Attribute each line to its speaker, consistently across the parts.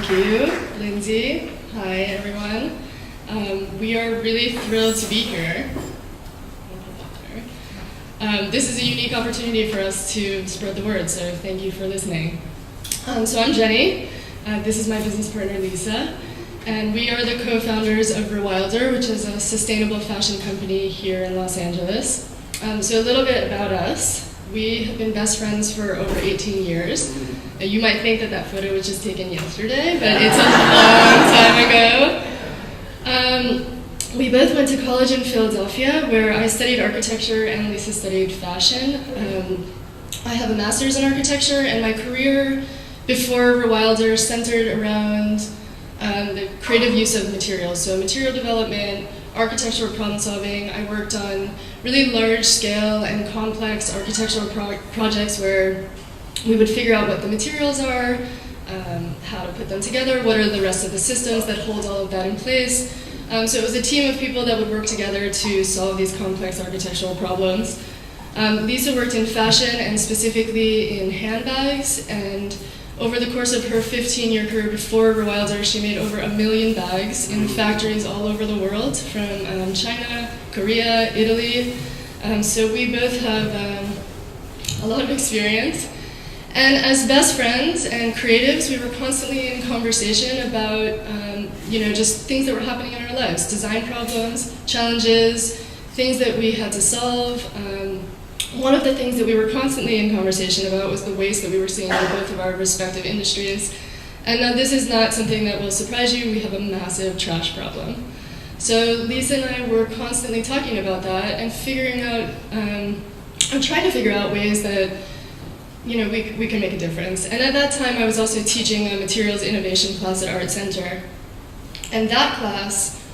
Speaker 1: Thank you, Lindsay. Hi, everyone. We are really thrilled to be here. This is a unique opportunity for us to spread the word, so thank you for listening. So I'm Jenny. This is my business partner, Lisa. And we are the co-founders of Rewilder, which is a sustainable fashion company here in Los Angeles. So a little bit about us. We have been best friends for over 18 years. You might think that that photo was just taken yesterday, but it's a long time ago. We both went to college in Philadelphia, where I studied architecture and Lisa studied fashion. I have a master's in architecture, and my career before Rewilder centered around the creative use of materials, so material development, architectural problem solving. I worked on really large scale and complex architectural projects where we would figure out what the materials are, how to put them together, what are the rest of the systems that hold all of that in place. So it was a team of people that would work together to solve these complex architectural problems. Lisa worked in fashion and specifically in handbags, and over the course of her 15-year career before Rewilder, she made over 1 million bags in factories all over the world, from China, Korea, Italy. So we both have a lot of experience. And as best friends and creatives, we were constantly in conversation about just things that were happening in our lives, design problems, challenges, things that we had to solve. One of the things that we were constantly in conversation about was the waste that we were seeing in both of our respective industries. And now this is not something that will surprise you, we have a massive trash problem. So Lisa and I were constantly talking about that and figuring out, I'm trying to figure out ways that we can make a difference. And at that time, I was also teaching a materials innovation class at Art Center. And that class,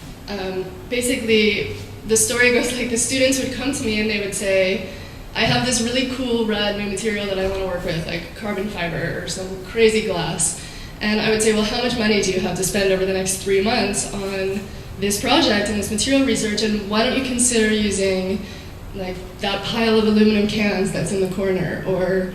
Speaker 1: basically, the story goes like the students would come to me and they would say, I have this really cool, rad new material that I want to work with, like carbon fiber or some crazy glass. And I would say, well, how much money do you have to spend over the next 3 months on this project and this material research? And why don't you consider using like that pile of aluminum cans that's in the corner, or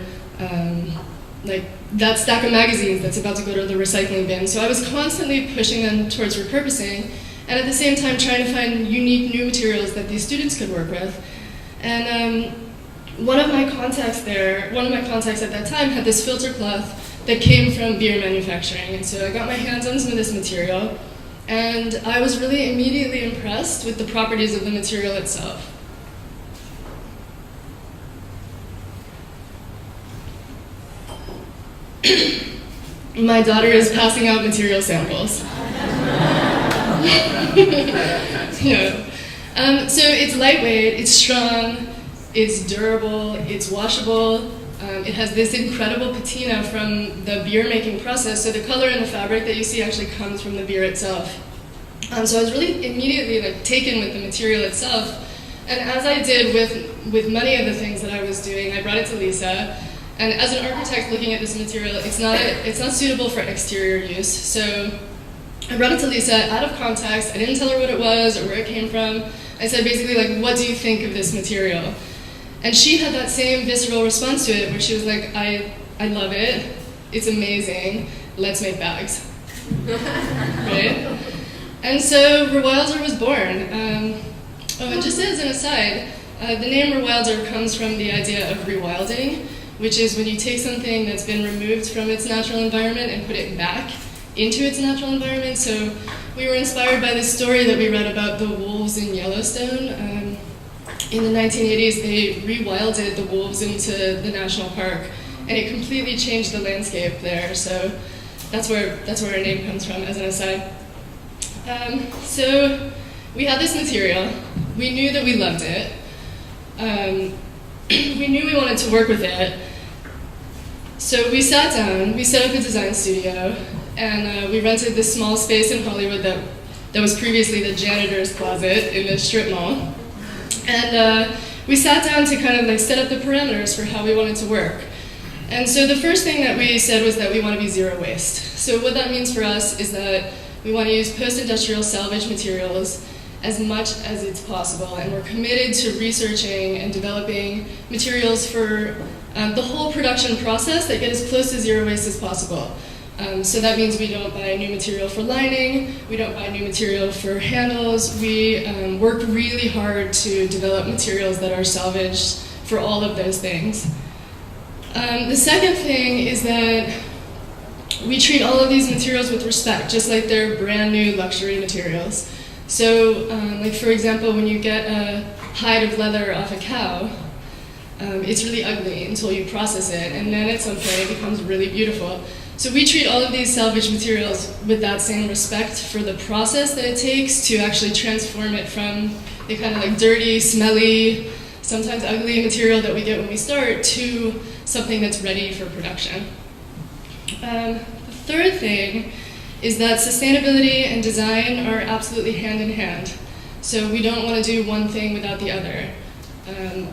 Speaker 1: like that stack of magazines that's about to go to the recycling bin. So I was constantly pushing them towards repurposing, and at the same time trying to find unique new materials that these students could work with. And one of my contacts at that time had this filter cloth that came from beer manufacturing, and so I got my hands on some of this material, and I was really immediately impressed with the properties of the material itself. My daughter is passing out material samples. So it's lightweight, it's strong, it's durable, it's washable. It has this incredible patina from the beer making process, so the color in the fabric that you see actually comes from the beer itself. So I was really immediately taken with the material itself, and as I did with many of the things that I was doing, I brought it to Lisa. And as an architect looking at this material, it's not suitable for exterior use. So I brought it to Lisa out of context. I didn't tell her what it was or where it came from. I said basically, what do you think of this material? And she had that same visceral response to it, where she was like, I love it. It's amazing. Let's make bags. Right? And so Rewilder was born. And just as an aside, the name Rewilder comes from the idea of rewilding, which is when you take something that's been removed from its natural environment and put it back into its natural environment. So we were inspired by this story that we read about the wolves in Yellowstone. In the 1980s, they rewilded the wolves into the national park, and it completely changed the landscape there. So that's where our name comes from, as an aside. So we had this material. We knew that we loved it. We knew we wanted to work with it. So we sat down, we set up a design studio, and we rented this small space in Hollywood that was previously the janitor's closet in the strip mall. And we sat down to kind of set up the parameters for how we wanted to work. And so the first thing that we said was that we want to be zero waste. So what that means for us is that we want to use post-industrial salvage materials as much as it's possible, and we're committed to researching and developing materials for the whole production process that get as close to zero waste as possible. So that means we don't buy new material for lining, we don't buy new material for handles. We work really hard to develop materials that are salvaged for all of those things. The second thing is that we treat all of these materials with respect, just like they're brand new luxury materials. So, like for example, when you get a hide of leather off a cow, it's really ugly until you process it, and then at some point it becomes really beautiful. So we treat all of these salvaged materials with that same respect for the process that it takes to actually transform it from the kind of like dirty, smelly, sometimes ugly material that we get when we start to something that's ready for production. The third thing is that sustainability and design are absolutely hand in hand. So we don't want to do one thing without the other.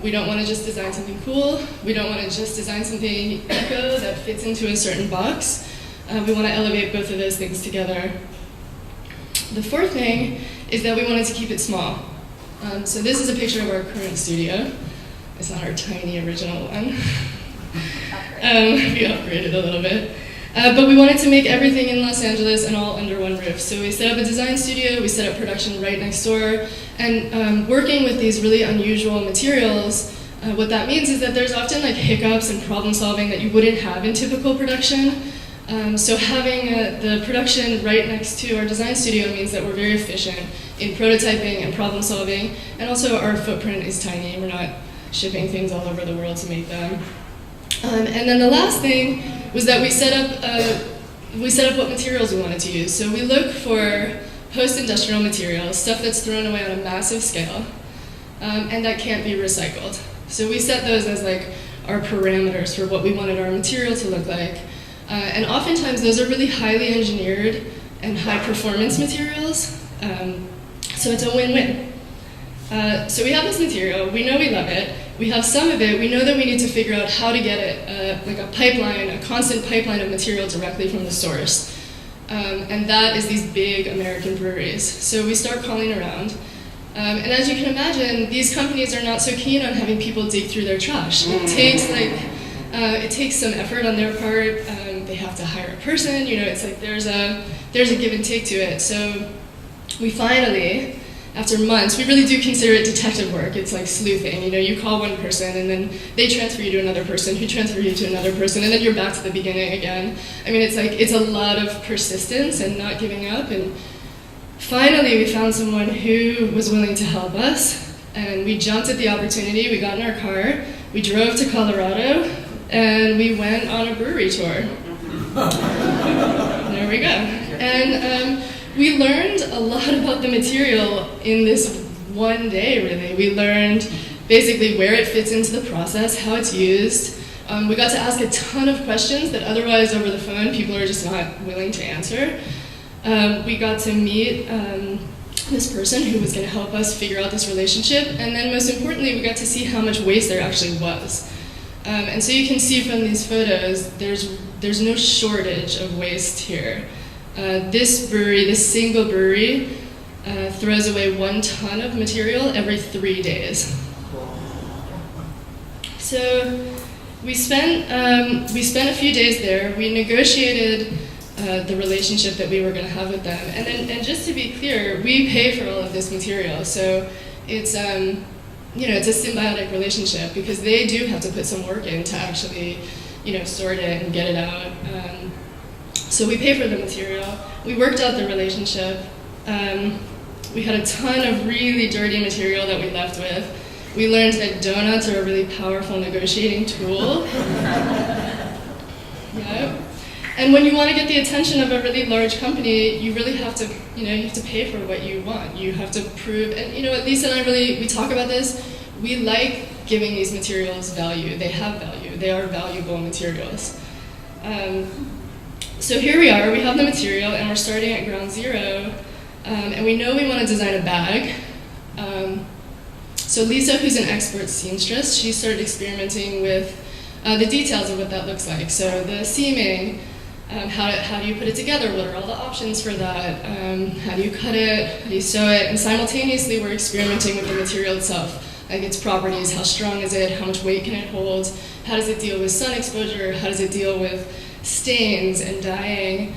Speaker 1: We don't want to just design something cool. We don't want to just design something eco that fits into a certain box. We want to elevate both of those things together. The fourth thing is that we wanted to keep it small. So this is a picture of our current studio. It's not our tiny original one. We upgraded a little bit. But we wanted to make everything in Los Angeles and all under one roof. So we set up a design studio, we set up production right next door, and working with these really unusual materials, what that means is that there's often like hiccups and problem solving that you wouldn't have in typical production. So having the production right next to our design studio means that we're very efficient in prototyping and problem solving, and also our footprint is tiny. We're not shipping things all over the world to make them. And then the last thing was that we set up what materials we wanted to use. So we look for post-industrial materials, stuff that's thrown away on a massive scale, and that can't be recycled. So we set those as like our parameters for what we wanted our material to look like. And oftentimes those are really highly engineered and high-performance materials, so it's a win-win. So we have this material, we know we love it, we have some of it, we know that we need to figure out how to get it, like a pipeline, a constant pipeline of material directly from the source. And that is these big American breweries. So we start calling around. And as you can imagine, these companies are not so keen on having people dig through their trash. It takes some effort on their part. They have to hire a person, it's like there's a give and take to it. So we finally, after months, we really do consider it detective work. It's like sleuthing. You call one person and then they transfer you to another person who transfer you to another person, and then you're back to the beginning again. I mean, it's a lot of persistence and not giving up. And finally, we found someone who was willing to help us, and we jumped at the opportunity. We got in our car, we drove to Colorado, and we went on a brewery tour. There we go. And we learned a lot about the material in this one day, really. We learned basically where it fits into the process, how it's used. We got to ask a ton of questions that otherwise over the phone people are just not willing to answer. We got to meet this person who was going to help us figure out this relationship, and then most importantly, we got to see how much waste there actually was. And so you can see from these photos, there's no shortage of waste here. This brewery, this single brewery, throws away 1 ton of material every 3 days. So we spent a few days there. We negotiated the relationship that we were going to have with them, and just to be clear, we pay for all of this material. So it's it's a symbiotic relationship because they do have to put some work in to actually sort it and get it out. So we pay for the material. We worked out the relationship. We had a ton of really dirty material that we left with. We learned that donuts are a really powerful negotiating tool. Yeah. And when you want to get the attention of a really large company, you really have to, you have to pay for what you want. You have to prove, and Lisa and I we talk about this. We like giving these materials value. They have value. They are valuable materials. So here we are, we have the material, and we're starting at ground zero, and we know we want to design a bag. So Lisa, who's an expert seamstress, she started experimenting with the details of what that looks like. So the seaming, how do you put it together? What are all the options for that? How do you cut it? How do you sew it? And simultaneously, we're experimenting with the material itself, like its properties. How strong is it? How much weight can it hold? How does it deal with sun exposure? How does it deal with stains and dyeing.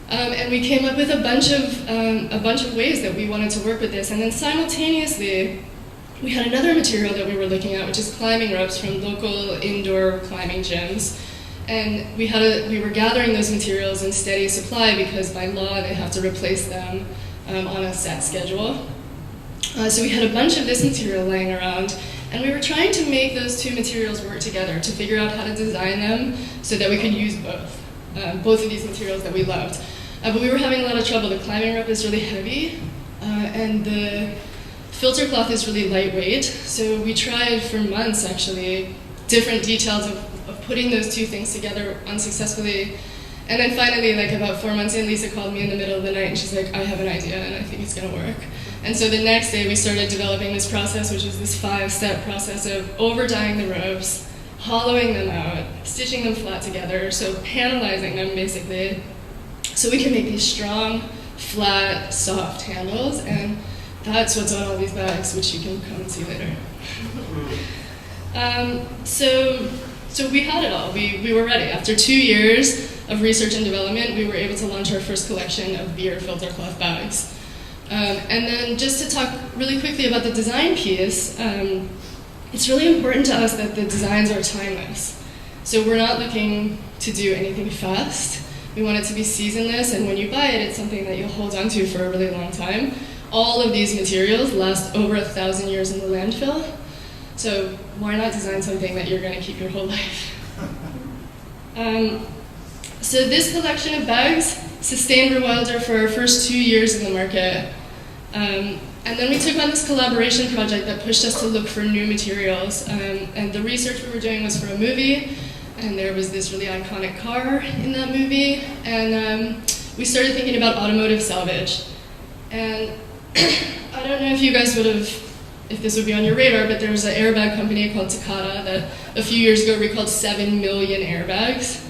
Speaker 1: And we came up with a bunch of ways that we wanted to work with this. And then simultaneously, we had another material that we were looking at, which is climbing ropes from local indoor climbing gyms. And we were gathering those materials in steady supply because by law they have to replace them on a set schedule. So we had a bunch of this material laying around, and we were trying to make those two materials work together to figure out how to design them so that we could use both of these materials that we loved. But we were having a lot of trouble. The climbing rope is really heavy, and the filter cloth is really lightweight. So we tried for months, actually, different details of putting those two things together unsuccessfully. And then finally, like about 4 months in, Lisa called me in the middle of the night and she's like, I have an idea and I think it's gonna work. And so the next day we started developing this process, which is this 5-step process of over-dyeing the ropes, hollowing them out, stitching them flat together, so panelizing them basically, so we can make these strong, flat, soft handles, and that's what's on all these bags, which you can come and see later. So we had it all. We were ready. After 2 years of research and development, we were able to launch our first collection of beer filter cloth bags. And then just to talk really quickly about the design piece, it's really important to us that the designs are timeless. So we're not looking to do anything fast. We want it to be seasonless, and when you buy it, it's something that you'll hold on to for a really long time. All of these materials last over 1,000 years in the landfill. So why not design something that you're going to keep your whole life? So this collection of bags sustained Rewilder for our first 2 years in the market. And then we took on this collaboration project that pushed us to look for new materials. And the research we were doing was for a movie, and there was this really iconic car in that movie. And we started thinking about automotive salvage. And I don't know if you guys if this would be on your radar, but there was an airbag company called Takata that a few years ago recalled 7 million airbags.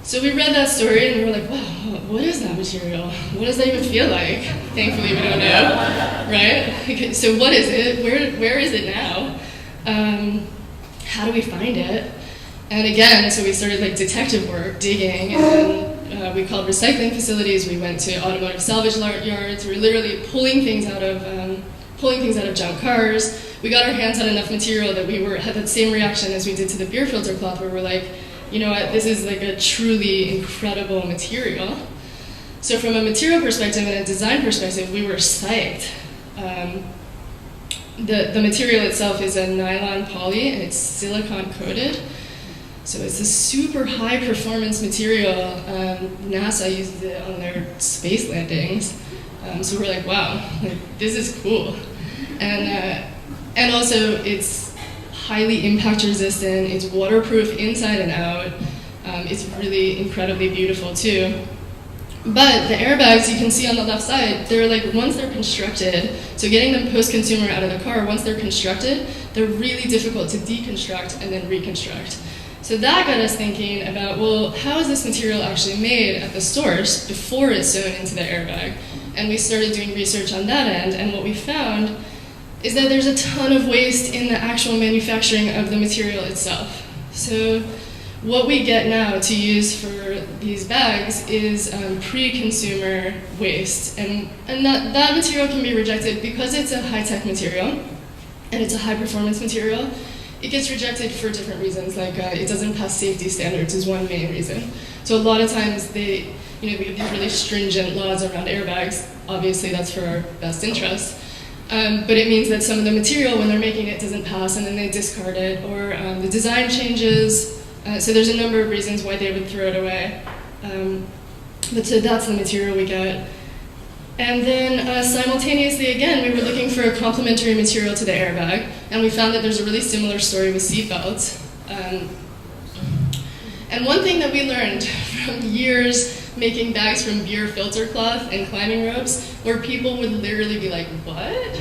Speaker 1: So we read that story and we were like, wow, what is that material? What does that even feel like? Thankfully we don't know, right? So what is it? Where is it now? How do we find it? And again, so we started like detective work, digging, and we called recycling facilities. We went to automotive salvage yards. We were literally pulling things out of junk cars. We got our hands on enough material that we had that same reaction as we did to the beer filter cloth, where we're like, you know what, this is like a truly incredible material. So from a material perspective and a design perspective, we were psyched. The material itself is a nylon poly and it's silicone coated. So it's a super high performance material. NASA uses it on their space landings. So we're like, wow, this is cool. And also it's highly impact resistant, it's waterproof inside and out. It's really incredibly beautiful too. But the airbags you can see on the left side, they're like, once they're constructed, so getting them post-consumer out of the car, once they're constructed, they're really difficult to deconstruct and then reconstruct. So that got us thinking about, well, how is this material actually made at the source before it's sewn into the airbag? And we started doing research on that end, and what we found is that there's a ton of waste in the actual manufacturing of the material itself. So what we get now to use for these bags is pre-consumer waste, and that material can be rejected because it's a high-tech material and it's a high-performance material. It gets rejected for different reasons, like it doesn't pass safety standards is one main reason. So a lot of times we have these really stringent laws around airbags. Obviously that's for our best interest. But it means that some of the material, when they're making it, doesn't pass and then they discard it, or the design changes. So there's a number of reasons why they would throw it away. But so that's the material we get. And then simultaneously, again, we were looking for a complementary material to the airbag, and we found that there's a really similar story with seatbelts. And one thing that we learned from years making bags from beer filter cloth and climbing ropes, where people would literally be like, what?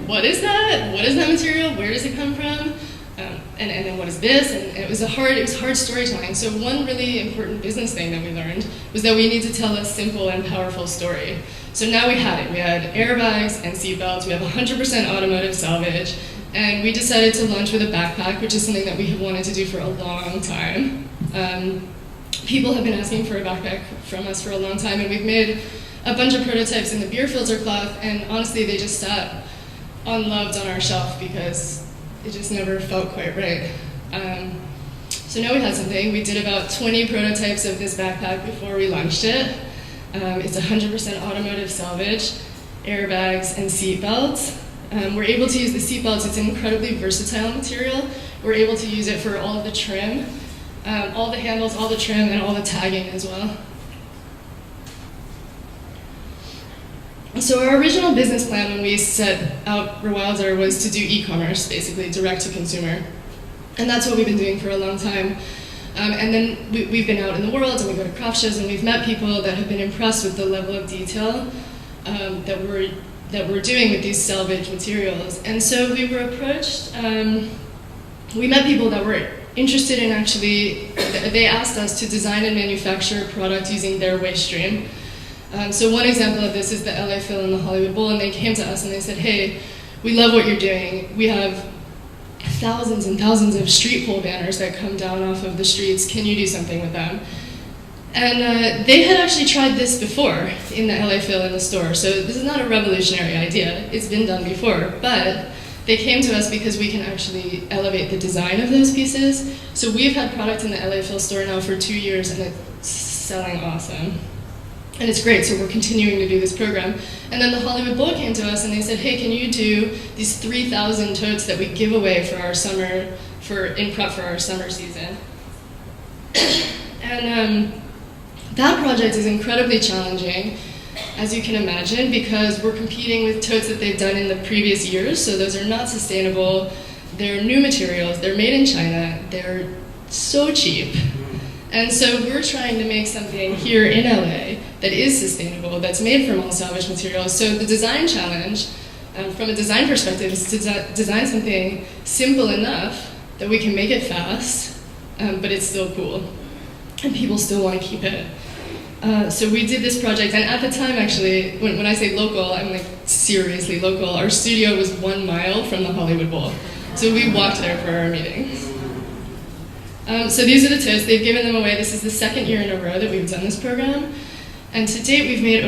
Speaker 1: What is that? What is that material? Where does it come from? And then what is this? And it was hard storytelling. So one really important business thing that we learned was that we need to tell a simple and powerful story. So now we had it. We had airbags and seatbelts. We have 100% automotive salvage. And we decided to launch with a backpack, which is something that we have wanted to do for a long time. people have been asking for a backpack from us for a long time, and we've made a bunch of prototypes in the beer filter cloth, and honestly, they just sat unloved on our shelf because it just never felt quite right. So now we had something. We did about 20 prototypes of this backpack before we launched it. It's 100% automotive salvage, airbags, and seat belts. We're able to use the seat belts. It's an incredibly versatile material. We're able to use it for all of the trim, all the handles, all the trim, and all the tagging as well. So our original business plan when we set out Rewilder was to do e-commerce, basically direct to consumer. And that's what we've been doing for a long time. And then we've been out in the world and we go to craft shows and we've met people that have been impressed with the level of detail that we're doing with these salvage materials. And so we were approached, we met people that were interested in they asked us to design and manufacture a product using their waste stream. So one example of this is the LA Phil and the Hollywood Bowl, and they came to us and they said, hey, we love what you're doing. We have thousands and thousands of street pole banners that come down off of the streets. Can you do something with them? And they had actually tried this before in the LA Phil in the store. So this is not a revolutionary idea. It's been done before. But they came to us because we can actually elevate the design of those pieces. So we've had product in the LA Phil store now for 2 years, and it's selling awesome. And it's great, so we're continuing to do this program. And then the Hollywood Bowl came to us and they said, hey, can you do these 3,000 totes that we give away for our summer, in prep for our summer season? And that project is incredibly challenging, as you can imagine, because we're competing with totes that they've done in the previous years, so those are not sustainable. They're new materials, they're made in China, they're so cheap. And so we're trying to make something here in LA that is sustainable, that's made from all salvage materials. So the design challenge, from a design perspective, is to design something simple enough that we can make it fast, but it's still cool, and people still want to keep it. So we did this project, and at the time, actually, when I say local, I'm like seriously local. Our studio was 1 mile from the Hollywood Bowl, so we walked there for our meetings. So these are the totes. They've given them away. This is the 2nd year in a row that we've done this program. And to date, we've made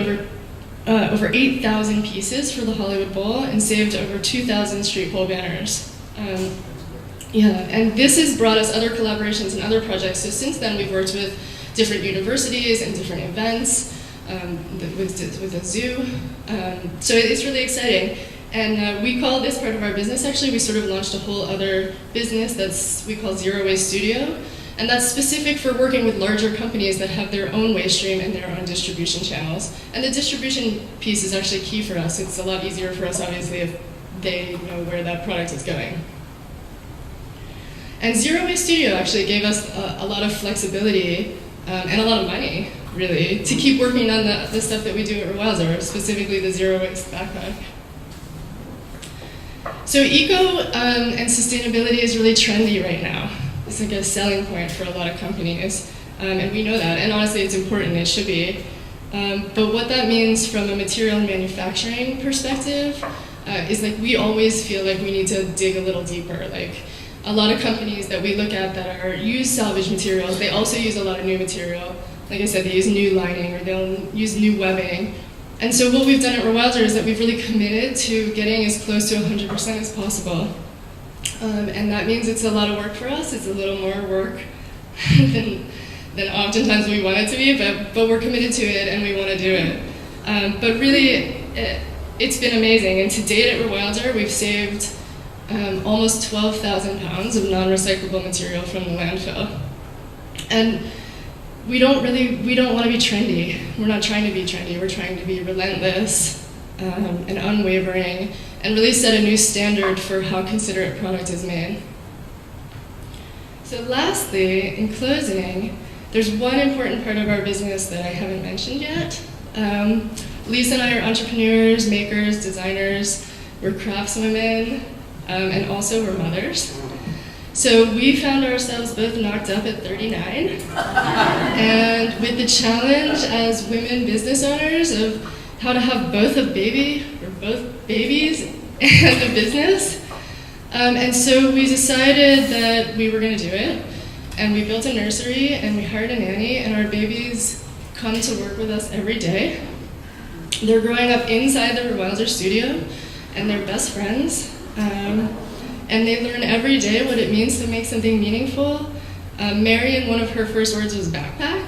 Speaker 1: over 8,000 pieces for the Hollywood Bowl and saved over 2,000 street pole banners. And this has brought us other collaborations and other projects. So since then, we've worked with different universities and different events, with a zoo. So it's really exciting. And we call this part of our business, actually, we sort of launched a whole other business we call Zero Waste Studio. And that's specific for working with larger companies that have their own waste stream and their own distribution channels. And the distribution piece is actually key for us. It's a lot easier for us, obviously, if they know where that product is going. And Zero Waste Studio actually gave us a lot of flexibility and a lot of money, really, to keep working on the stuff that we do at Rewilder, specifically the Zero Waste backpack. So eco and sustainability is really trendy right now. It's like a selling point for a lot of companies, and we know that, and honestly it's important, it should be. But what that means from a material and manufacturing perspective is like we always feel like we need to dig a little deeper. Like a lot of companies that we look at that use salvage materials, they also use a lot of new material. Like I said, they use new lining or they'll use new webbing. And so what we've done at Rewilder is that we've really committed to getting as close to 100% as possible. And that means it's a lot of work for us. It's a little more work than oftentimes we want it to be, but we're committed to it and we want to do it. But really, it's been amazing. And to date at Rewilder, we've saved almost 12,000 pounds of non-recyclable material from the landfill. And we don't want to be trendy. We're not trying to be trendy. We're trying to be relentless and unwavering and really set a new standard for how considerate product is made. So lastly, in closing, there's one important part of our business that I haven't mentioned yet. Lisa and I are entrepreneurs, makers, designers. We're craftswomen, and also we're mothers. So we found ourselves both knocked up at 39, and with the challenge as women business owners of how to have both a baby, or both babies, and a business. And so we decided that we were going to do it. and we built a nursery, and we hired a nanny, and our babies come to work with us every day. They're growing up inside the Rewilder studio, and they're best friends. And they learn every day what it means to make something meaningful. Marion, one of her first words was backpack.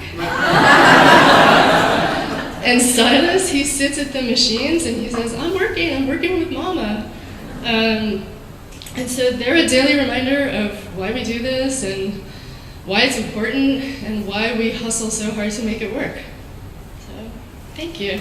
Speaker 1: And Silas, he sits at the machines and he says, I'm working with mama. And so they're a daily reminder of why we do this and why it's important and why we hustle so hard to make it work. So, thank you.